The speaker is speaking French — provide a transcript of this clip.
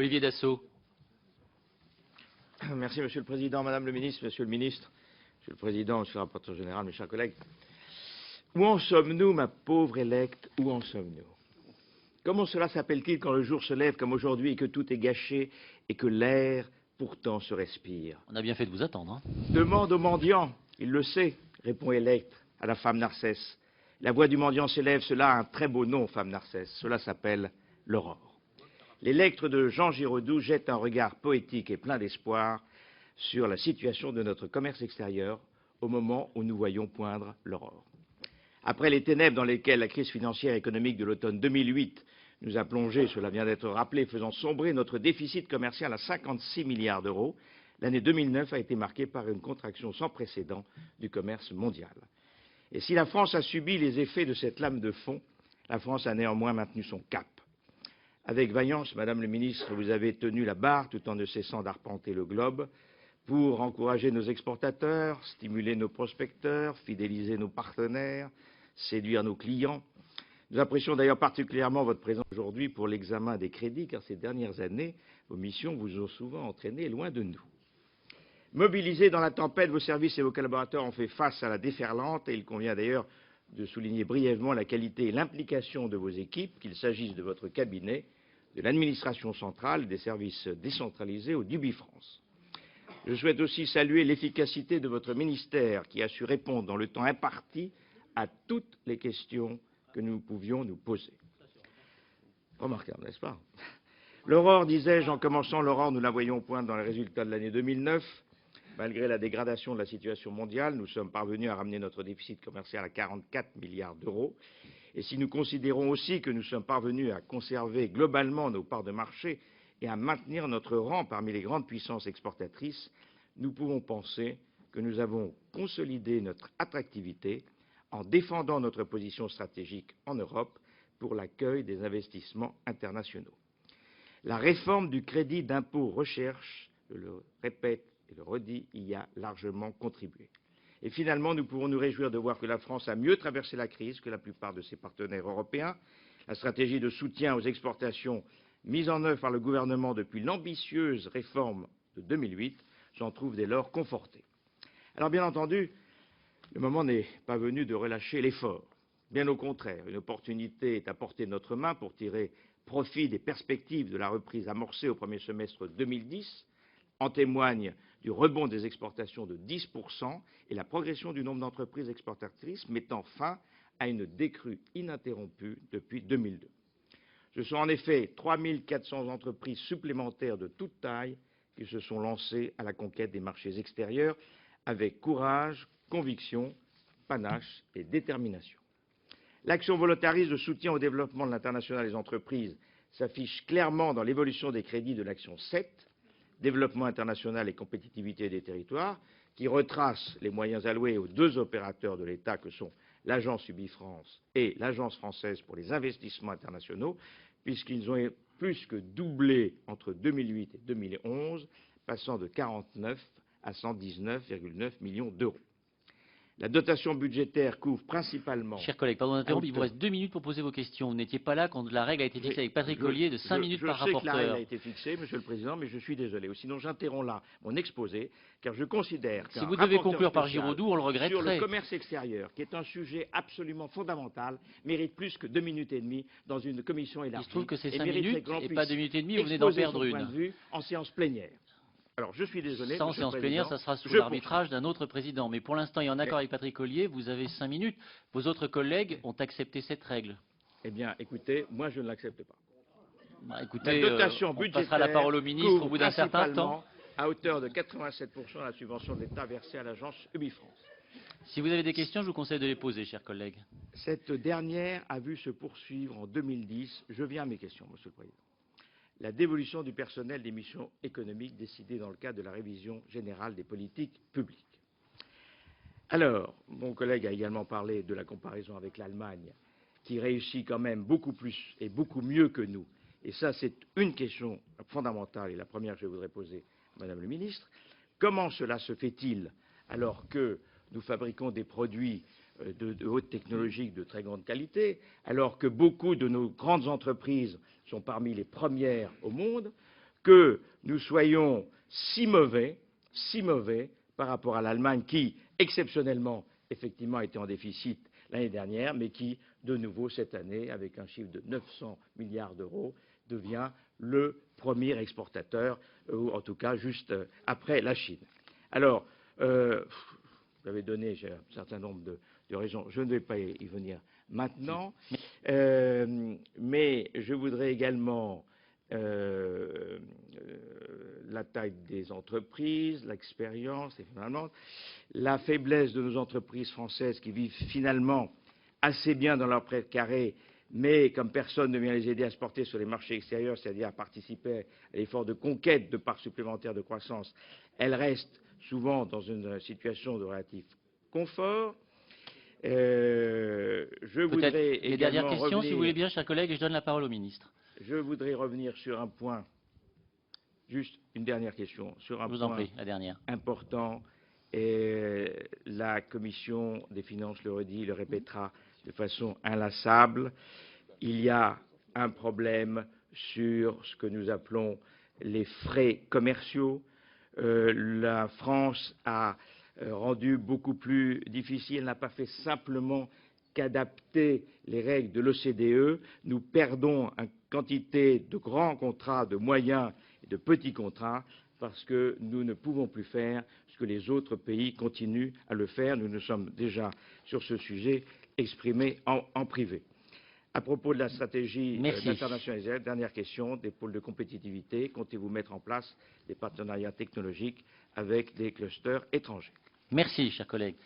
Olivier Dassault. Merci, Monsieur le Président, Madame le Ministre, Monsieur le Ministre, Monsieur le Président, Monsieur le Rapporteur Général, mes chers collègues. Où en sommes-nous, ma pauvre électe, où en sommes-nous? Comment cela s'appelle-t-il quand le jour se lève comme aujourd'hui et que tout est gâché et que l'air pourtant se respire? On a bien fait de vous attendre. Hein. Demande au mendiant, il le sait, répond Électre à la femme Narcisse. La voix du mendiant s'élève, cela a un très beau nom, femme Narcisse, cela s'appelle l'aurore. L'Électre de Jean Giraudoux jette un regard poétique et plein d'espoir sur la situation de notre commerce extérieur au moment où nous voyons poindre l'aurore. Après les ténèbres dans lesquelles la crise financière et économique de l'automne 2008 nous a plongé, cela vient d'être rappelé, faisant sombrer notre déficit commercial à 56 milliards d'euros, l'année 2009 a été marquée par une contraction sans précédent du commerce mondial. Et si la France a subi les effets de cette lame de fond, la France a néanmoins maintenu son cap. Avec vaillance, Madame le Ministre, vous avez tenu la barre tout en ne cessant d'arpenter le globe pour encourager nos exportateurs, stimuler nos prospecteurs, fidéliser nos partenaires, séduire nos clients. Nous apprécions d'ailleurs particulièrement votre présence aujourd'hui pour l'examen des crédits, car ces dernières années, vos missions vous ont souvent entraîné loin de nous. Mobilisés dans la tempête, vos services et vos collaborateurs ont fait face à la déferlante, et il convient d'ailleurs de souligner brièvement la qualité et l'implication de vos équipes, qu'il s'agisse de votre cabinet, de l'administration centrale, des services décentralisés ou du Bifrance. Je souhaite aussi saluer l'efficacité de votre ministère qui a su répondre dans le temps imparti à toutes les questions que nous pouvions nous poser. Remarquable, n'est-ce pas? L'aurore, disais-je en commençant, l'aurore, nous la voyons poindre dans les résultats de l'année 2009. Malgré la dégradation de la situation mondiale, nous sommes parvenus à ramener notre déficit commercial à 44 milliards d'euros. Et si nous considérons aussi que nous sommes parvenus à conserver globalement nos parts de marché et à maintenir notre rang parmi les grandes puissances exportatrices, nous pouvons penser que nous avons consolidé notre attractivité en défendant notre position stratégique en Europe pour l'accueil des investissements internationaux. La réforme du crédit d'impôt recherche, je le répète et le redis, y a largement contribué. Et finalement, nous pouvons nous réjouir de voir que la France a mieux traversé la crise que la plupart de ses partenaires européens. La stratégie de soutien aux exportations mise en œuvre par le gouvernement depuis l'ambitieuse réforme de 2008 s'en trouve dès lors confortée. Alors bien entendu, le moment n'est pas venu de relâcher l'effort. Bien au contraire, une opportunité est à portée de notre main pour tirer profit des perspectives de la reprise amorcée au premier semestre 2010. En témoigne du rebond des exportations de 10% et la progression du nombre d'entreprises exportatrices mettant fin à une décrue ininterrompue depuis 2002. Ce sont en effet 3 400 entreprises supplémentaires de toute taille qui se sont lancées à la conquête des marchés extérieurs avec courage, conviction, panache et détermination. L'action volontariste de soutien au développement de l'international des entreprises s'affiche clairement dans l'évolution des crédits de l'action 7, développement international et compétitivité des territoires, qui retrace les moyens alloués aux deux opérateurs de l'État que sont l'agence Ubifrance et l'agence française pour les investissements internationaux, puisqu'ils ont plus que doublé entre 2008 et 2011, passant de 49 à 119,9 millions d'euros. La dotation budgétaire couvre principalement... Chers collègues, pardon d'interrompre, il vous reste 2 minutes pour poser vos questions. Vous n'étiez pas là quand la règle a été fixée avec Patrick Collier de 5 minutes par rapporteur. Je sais que la règle a été fixée, Monsieur le Président, mais je suis désolé. Sinon, j'interromps là mon exposé, car je considère qu'un si vous devez rapporteur conclure par Giraudoux, on le regretterait. Sur le commerce extérieur, qui est un sujet absolument fondamental, mérite plus que 2 minutes et demie dans une commission élargie. Il se trouve que c'est 5 minutes et pas 2 minutes et demie, vous venez d'en exposer perdre son point une. de vue en séance plénière. Alors, je suis désolé, Sans Monsieur le séance Président, plénière, ça sera sous l'arbitrage d'un autre président. Mais pour l'instant, et en accord avec Patrick Collier, vous avez 5 minutes. Vos autres collègues ont accepté cette règle. Eh bien, écouez, moi, je ne l'accepte pas. Bah, écoutez, la dotation on passera la parole au ministre au bout d'un certain temps. À hauteur de 87% de la subvention de l'État versée à l'agence Ubifrance. Si vous avez des questions, je vous conseille de les poser, chers collègues. Cette dernière a vu se poursuivre en 2010. Je viens à mes questions, Monsieur le Président. La dévolution du personnel des missions économiques décidée dans le cadre de la révision générale des politiques publiques. Alors, mon collègue a également parlé de la comparaison avec l'Allemagne, qui réussit quand même beaucoup plus et beaucoup mieux que nous. Et ça, c'est une question fondamentale et la première que je voudrais poser à Madame le Ministre. Comment cela se fait-il alors que nous fabriquons des produits de haute technologie de très grande qualité, alors que beaucoup de nos grandes entreprises sont parmi les premières au monde, que nous soyons si mauvais par rapport à l'Allemagne qui, exceptionnellement, effectivement, était en déficit l'année dernière, mais qui, de nouveau, cette année, avec un chiffre de 900 milliards d'euros, devient le premier exportateur, ou en tout cas juste après la Chine. Alors, vous avez donné un certain nombre de raisons, je ne vais pas y venir maintenant, mais je voudrais également la taille des entreprises, l'expérience, et finalement la faiblesse de nos entreprises françaises qui vivent finalement assez bien dans leur prêt carré, mais comme personne ne vient les aider à se porter sur les marchés extérieurs, c'est-à-dire à participer à l'effort de conquête de parts supplémentaires de croissance, elles restent souvent dans une situation de relatif confort. Je voudrais Les dernières également questions, si vous voulez revenir, bien, chers collègues, et je donne la parole au ministre. je voudrais revenir sur un point, juste une dernière question, sur un Je vous en point prie, la dernière. important, et la Commission des finances le redit, le répétera de façon inlassable, il y a un problème sur ce que nous appelons les frais commerciaux. La France a rendu beaucoup plus difficile, elle n'a pas fait simplement qu'adapter les règles de l'OCDE. Nous perdons une quantité de grands contrats, de moyens et de petits contrats parce que nous ne pouvons plus faire ce que les autres pays continuent à le faire. Nous nous sommes déjà, sur ce sujet, exprimés en privé. À propos de la stratégie d'internationalisation, dernière question, des pôles de compétitivité, comptez-vous mettre en place des partenariats technologiques avec des clusters étrangers? Merci, chers collègues.